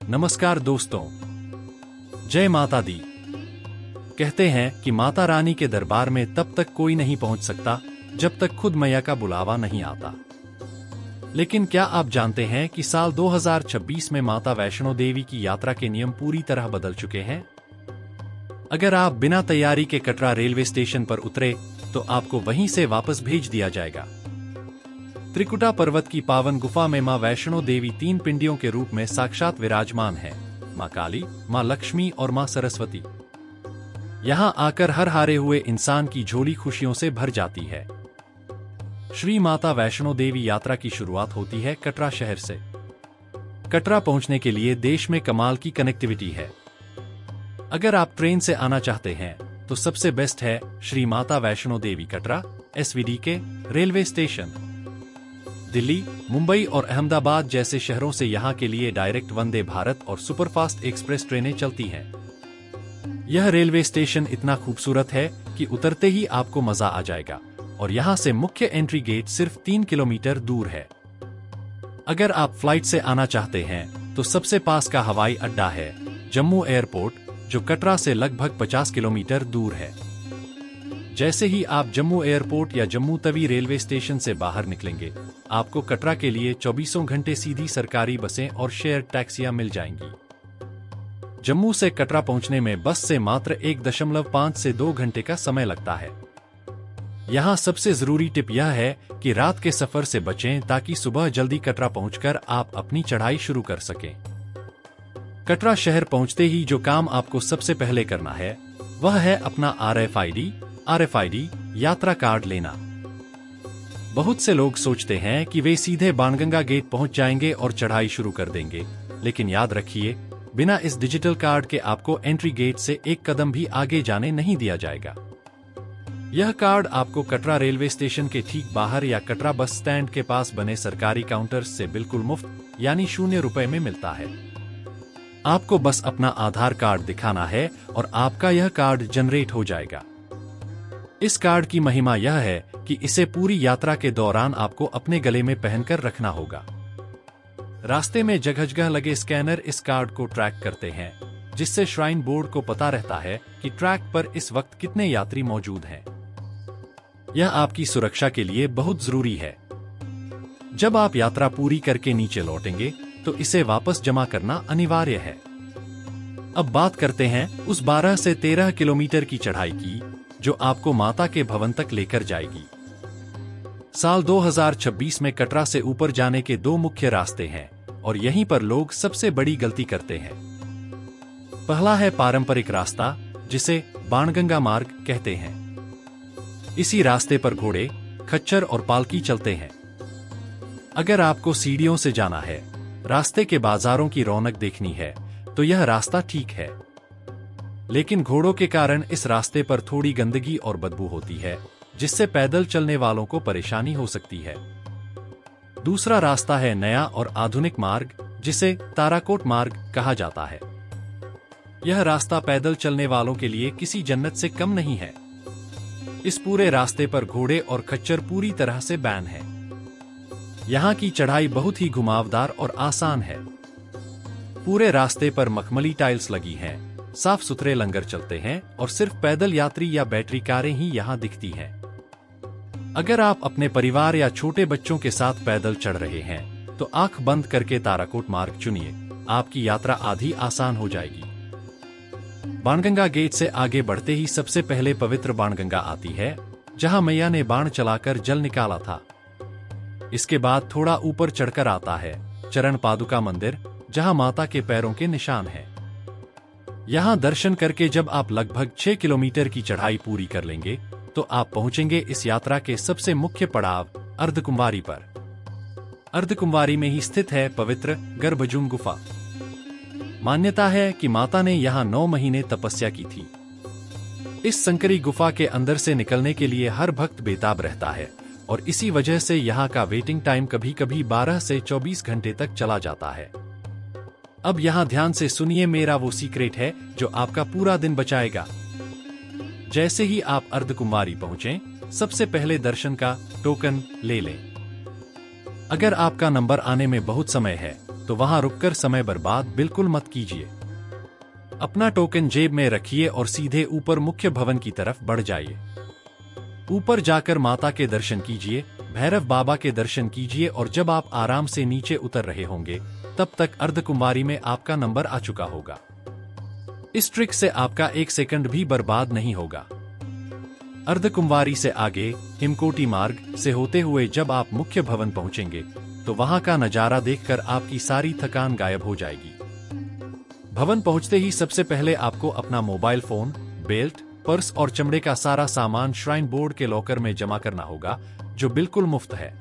नमस्कार दोस्तों, जय माता दी। कहते हैं कि माता रानी के दरबार में तब तक कोई नहीं पहुंच सकता जब तक खुद मैया का बुलावा नहीं आता। लेकिन क्या आप जानते हैं कि साल 2026 में माता वैष्णो देवी की यात्रा के नियम पूरी तरह बदल चुके हैं। अगर आप बिना तैयारी के कटरा रेलवे स्टेशन पर उतरे तो आपको वहीं से वापस भेज दिया जाएगा। त्रिकुटा पर्वत की पावन गुफा में मां वैष्णो देवी 3 पिंडियों के रूप में साक्षात विराजमान है, मां काली, मां लक्ष्मी और मां सरस्वती। यहां आकर हर हारे हुए इंसान की झोली खुशियों से भर जाती है। श्री माता वैष्णो देवी यात्रा की शुरुआत होती है कटरा शहर से। कटरा पहुंचने के लिए देश में कमाल की कनेक्टिविटी है। अगर आप ट्रेन से आना चाहते हैं तो सबसे बेस्ट है श्री माता वैष्णो देवी कटरा SVD के रेलवे स्टेशन। दिल्ली, मुंबई और अहमदाबाद जैसे शहरों से यहां के लिए डायरेक्ट वंदे भारत और सुपरफास्ट एक्सप्रेस ट्रेनें चलती हैं। यह रेलवे स्टेशन इतना खूबसूरत है कि उतरते ही आपको मजा आ जाएगा और यहां से मुख्य एंट्री गेट सिर्फ 3 किलोमीटर दूर है। अगर आप फ्लाइट से आना चाहते हैं तो सबसे पास का हवाई अड्डा है जम्मू एयरपोर्ट, जो कटरा से लगभग 50 किलोमीटर दूर है। जैसे ही आप जम्मू एयरपोर्ट या जम्मू तवी रेलवे स्टेशन से बाहर निकलेंगे, आपको कटरा के लिए 24 घंटे सीधी सरकारी बसें और शेयर टैक्सियां मिल जाएंगी। जम्मू से कटरा पहुंचने में बस से मात्र 1.5 से 2 घंटे का समय लगता है। यहां सबसे जरूरी टिप यह है कि रात के सफर से बचें ताकि सुबह जल्दी कटरा पहुंचकर आप अपनी चढ़ाई शुरू कर सकें। कटरा शहर पहुंचते ही जो काम आपको सबसे पहले करना है वह है अपना RFID यात्रा कार्ड लेना। बहुत से लोग सोचते हैं कि वे सीधे बाणगंगा गेट पहुंच जाएंगे और चढ़ाई शुरू कर देंगे, लेकिन याद रखिए, बिना इस डिजिटल कार्ड के आपको एंट्री गेट से एक कदम भी आगे जाने नहीं दिया जाएगा। यह कार्ड आपको कटरा रेलवे स्टेशन के ठीक बाहर या कटरा बस स्टैंड के पास बने सरकारी काउंटर्स से बिल्कुल मुफ्त यानी 0 रुपए में मिलता है। आपको बस अपना आधार कार्ड दिखाना है और आपका यह कार्ड जनरेट हो जाएगा। इस कार्ड की महिमा यह है कि इसे पूरी यात्रा के दौरान आपको अपने गले में पहनकर रखना होगा। रास्ते में जगह जगह लगे स्कैनर इस कार्ड को ट्रैक करते हैं, जिससे श्राइन बोर्ड को पता रहता है कि ट्रैक पर इस वक्त कितने यात्री मौजूद हैं। यह आपकी सुरक्षा के लिए बहुत जरूरी है। जब आप यात्रा पूरी करके नीचे लौटेंगे तो इसे वापस जमा करना अनिवार्य है। अब बात करते हैं उस 12 से 13 किलोमीटर की चढ़ाई की जो आपको माता के भवन तक लेकर जाएगी। साल 2026 में कटरा से ऊपर जाने के 2 मुख्य रास्ते हैं और यहीं पर लोग सबसे बड़ी गलती करते हैं। पहला है पारंपरिक रास्ता, जिसे बाणगंगा मार्ग कहते हैं। इसी रास्ते पर घोड़े, खच्चर और पालकी चलते हैं। अगर आपको सीढ़ियों से जाना है, रास्ते के बाजारों की रौनक देखनी है, तो यह रास्ता ठीक है। लेकिन घोड़ों के कारण इस रास्ते पर थोड़ी गंदगी और बदबू होती है, जिससे पैदल चलने वालों को परेशानी हो सकती है। दूसरा रास्ता है नया और आधुनिक मार्ग, जिसे ताराकोट मार्ग कहा जाता है। यह रास्ता पैदल चलने वालों के लिए किसी जन्नत से कम नहीं है। इस पूरे रास्ते पर घोड़े और खच्चर पूरी तरह से बैन है। यहाँ की चढ़ाई बहुत ही घुमावदार और आसान है। पूरे रास्ते पर मखमली टाइल्स लगी हैं, साफ सुथरे लंगर चलते हैं और सिर्फ पैदल यात्री या बैटरी कारें ही यहाँ दिखती हैं। अगर आप अपने परिवार या छोटे बच्चों के साथ पैदल चढ़ रहे हैं तो आंख बंद करके ताराकोट मार्ग चुनिए, आपकी यात्रा आधी आसान हो जाएगी। बाणगंगा गेट से आगे बढ़ते ही सबसे पहले पवित्र बाणगंगा आती है, जहां मैया ने बाण चलाकर जल निकाला था। इसके बाद थोड़ा ऊपर चढ़कर आता है चरण पादुका मंदिर, जहां माता के पैरों के निशान हैं। यहां दर्शन करके जब आप लगभग 6 किलोमीटर की चढ़ाई पूरी कर लेंगे तो आप पहुंचेंगे इस यात्रा के सबसे मुख्य पड़ाव अर्धकुंवारी पर। अर्धकुंवारी में ही स्थित है पवित्र गर्भजून गुफा। मान्यता है कि माता ने यहां 9 महीने तपस्या की थी। इस संकरी गुफा के अंदर से निकलने के लिए हर भक्त बेताब रहता है और इसी वजह से यहाँ का वेटिंग टाइम कभी कभी 12 से 24 घंटे तक चला जाता है। अब यहाँ ध्यान से सुनिए, मेरा वो सीक्रेट है जो आपका पूरा दिन बचाएगा। जैसे ही आप अर्धकुंवारी पहुंचें, सबसे पहले दर्शन का टोकन ले लें। अगर आपका नंबर आने में बहुत समय है तो वहां रुककर समय बर्बाद बिल्कुल मत कीजिए। अपना टोकन जेब में रखिए और सीधे ऊपर मुख्य भवन की तरफ बढ़ जाइए। ऊपर जाकर माता के दर्शन कीजिए, भैरव बाबा के दर्शन कीजिए और जब आप आराम से नीचे उतर रहे होंगे तब तक अर्धकुंवारी में आपका नंबर आ चुका होगा। इस ट्रिक से आपका 1 सेकंड भी बर्बाद नहीं होगा। अर्धकुंवारी से आगे हिमकोटी मार्ग से होते हुए जब आप मुख्य भवन पहुंचेंगे तो वहां का नजारा देखकर आपकी सारी थकान गायब हो जाएगी। भवन पहुंचते ही सबसे पहले आपको अपना मोबाइल फोन, बेल्ट, पर्स और चमड़े का सारा सामान श्राइन बोर्ड के लॉकर में जमा करना होगा, जो बिल्कुल मुफ्त है।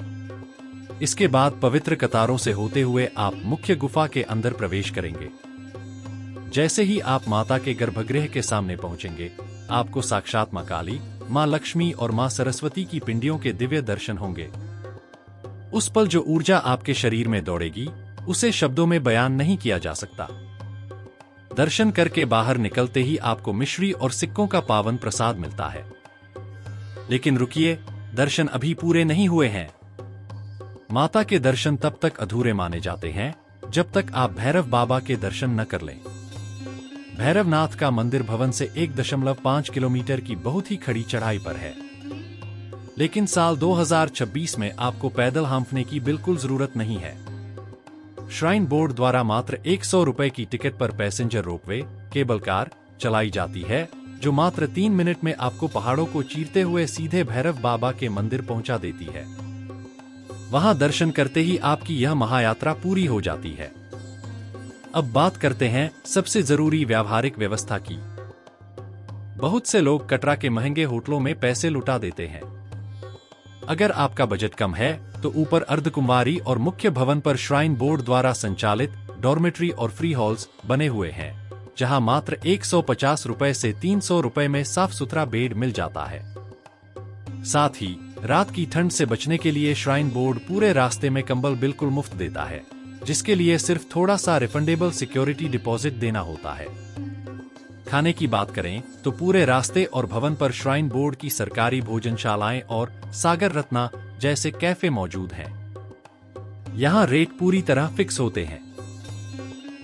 इसके बाद पवित्र कतारों से होते हुए आप मुख्य गुफा के अंदर प्रवेश करेंगे। जैसे ही आप माता के गर्भगृह के सामने पहुंचेंगे, आपको साक्षात मां काली, मां लक्ष्मी और मां सरस्वती की पिंडियों के दिव्य दर्शन होंगे। उस पल जो ऊर्जा आपके शरीर में दौड़ेगी, उसे शब्दों में बयान नहीं किया जा सकता। दर्शन करके बाहर निकलते ही आपको मिश्री और सिक्कों का पावन प्रसाद मिलता है। लेकिन रुकिए, दर्शन अभी पूरे नहीं हुए हैं। माता के दर्शन तब तक अधूरे माने जाते हैं जब तक आप भैरव बाबा के दर्शन न कर लें। भैरवनाथ का मंदिर भवन से 1.5 किलोमीटर की बहुत ही खड़ी चढ़ाई पर है। लेकिन साल 2026 में आपको पैदल हांफने की बिल्कुल जरूरत नहीं है। श्राइन बोर्ड द्वारा मात्र 100 रुपए की टिकट पर पैसेंजर रोपवे, केबल कार चलाई जाती है, जो मात्र 3 मिनट में आपको पहाड़ों को चीरते हुए सीधे भैरव बाबा के मंदिर पहुंचा देती है। वहां दर्शन करते ही आपकी यह महायात्रा पूरी हो जाती है। अब बात करते हैं सबसे जरूरी व्यावहारिक व्यवस्था की। बहुत से लोग कटरा के महंगे होटलों में पैसे लुटा देते हैं। अगर आपका बजट कम है तो ऊपर अर्धकुंवारी और मुख्य भवन पर श्राइन बोर्ड द्वारा संचालित डॉर्मेट्री और फ्री हॉल्स बने हुए हैं, जहां मात्र 150 रुपए से 300 रुपए में साफ सुथरा बेड मिल जाता है। साथ ही रात की ठंड से बचने के लिए श्राइन बोर्ड पूरे रास्ते में कंबल बिल्कुल मुफ्त देता है, जिसके लिए सिर्फ थोड़ा सा रिफंडेबल सिक्योरिटी डिपॉजिट देना होता है। खाने की बात करें तो पूरे रास्ते और भवन पर श्राइन बोर्ड की सरकारी भोजनशालाएं और सागर रत्ना जैसे कैफे मौजूद हैं। यहां रेट पूरी तरह फिक्स होते हैं।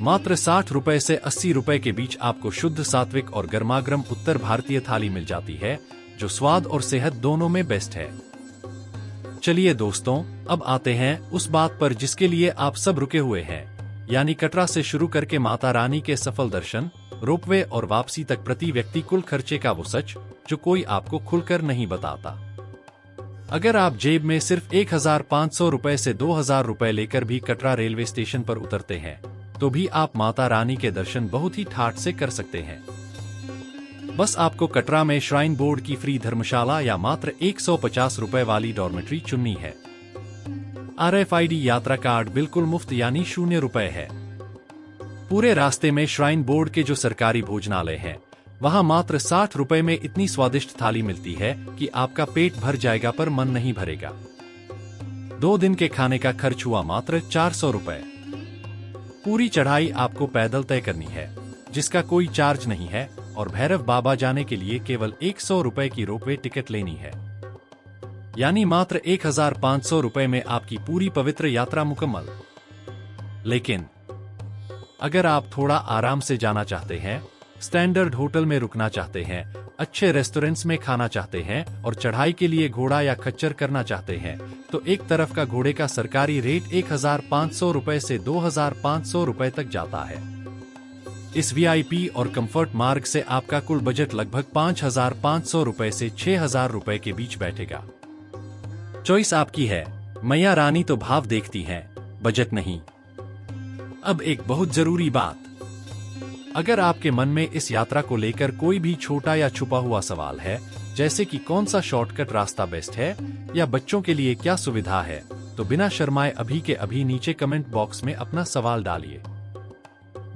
मात्र 60 रुपए से 80 रुपए के बीच आपको शुद्ध सात्विक और गर्मागर्म उत्तर भारतीय थाली मिल जाती है, जो स्वाद और सेहत दोनों में बेस्ट है। चलिए दोस्तों, अब आते हैं उस बात पर जिसके लिए आप सब रुके हुए हैं, यानी कटरा से शुरू करके माता रानी के सफल दर्शन, रोपवे और वापसी तक प्रति व्यक्ति कुल खर्चे का वो सच जो कोई आपको खुलकर नहीं बताता। अगर आप जेब में सिर्फ 1500 रुपए से 2000 रुपए लेकर भी कटरा रेलवे स्टेशन पर उतरते हैं, तो भी आप माता रानी के दर्शन बहुत ही ठाठ से कर सकते हैं। बस आपको कटरा में श्राइन बोर्ड की फ्री धर्मशाला या मात्र 150 रुपए वाली डॉर्मेट्री चुननी है। RFID यात्रा कार्ड बिल्कुल मुफ्त यानी 0 रुपए है। पूरे रास्ते में श्राइन बोर्ड के जो सरकारी भोजनालय हैं, वहां मात्र 60 रुपए में इतनी स्वादिष्ट थाली मिलती है कि आपका पेट भर जाएगा पर मन नहीं भरेगा। 2 दिन के खाने का खर्च हुआ मात्र 400 रुपए। पूरी चढ़ाई आपको पैदल तय करनी है, जिसका कोई चार्ज नहीं है, और भैरव बाबा जाने के लिए केवल 100 रुपए की रोपवे टिकट लेनी है। यानी मात्र 1500 रुपए में आपकी पूरी पवित्र यात्रा मुकम्मल। लेकिन अगर आप थोड़ा आराम से जाना चाहते हैं, स्टैंडर्ड होटल में रुकना चाहते हैं, अच्छे रेस्टोरेंट्स में खाना चाहते हैं और चढ़ाई के लिए घोड़ा या खच्चर करना चाहते हैं, तो एक तरफ का घोड़े का सरकारी रेट 1500 रुपए से 2500 रुपए तक जाता है। इस VIP और कंफर्ट मार्ग से आपका कुल बजट लगभग 5500 रुपए से 6000 रुपए के बीच बैठेगा। चॉइस आपकी है, मैया रानी तो भाव देखती हैं, बजट नहीं। अब एक बहुत जरूरी बात, अगर आपके मन में इस यात्रा को लेकर कोई भी छोटा या छुपा हुआ सवाल है, जैसे कि कौन सा शॉर्टकट रास्ता बेस्ट है या बच्चों के लिए क्या सुविधा है, तो बिना शर्माए अभी के अभी नीचे कमेंट बॉक्स में अपना सवाल डालिए।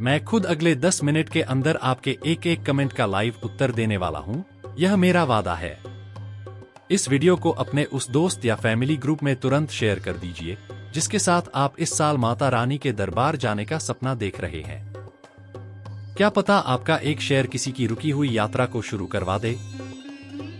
मैं खुद अगले 10 मिनट के अंदर आपके एक कमेंट का लाइव उत्तर देने वाला हूं, यह मेरा वादा है। इस वीडियो को अपने उस दोस्त या फैमिली ग्रुप में तुरंत शेयर कर दीजिए जिसके साथ आप इस साल माता रानी के दरबार जाने का सपना देख रहे हैं। क्या पता आपका एक शेयर किसी की रुकी हुई यात्रा को शुरू करवा दे।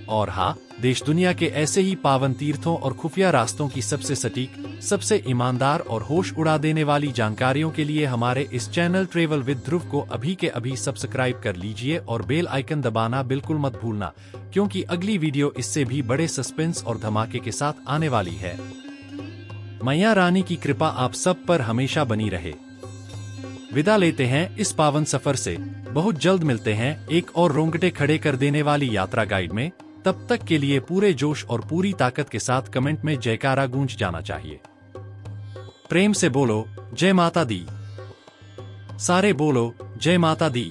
और हाँ, देश दुनिया के ऐसे ही पावन तीर्थों और खुफिया रास्तों की सबसे सटीक सबसे ईमानदार और होश उड़ा देने वाली जानकारियों के लिए हमारे इस चैनल ट्रेवल विद ध्रुव को अभी के अभी सब्सक्राइब कर लीजिए और बेल आइकन दबाना बिल्कुल मत भूलना, क्योंकि अगली वीडियो इससे भी बड़े सस्पेंस और धमाके के साथ आने वाली है। मैया रानी की कृपा आप सब पर हमेशा बनी रहे। विदा लेते हैं इस पावन सफर से। बहुत जल्द मिलते हैं एक और रोंगटे खड़े कर देने वाली यात्रा गाइड में। तब तक के लिए पूरे जोश और पूरी ताकत के साथ कमेंट में जयकारा गूंज जाना चाहिए। प्रेम से बोलो जय माता दी। सारे बोलो जय माता दी।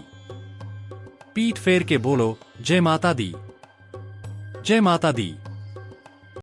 पीठ फेर के बोलो जय माता दी। जय माता दी।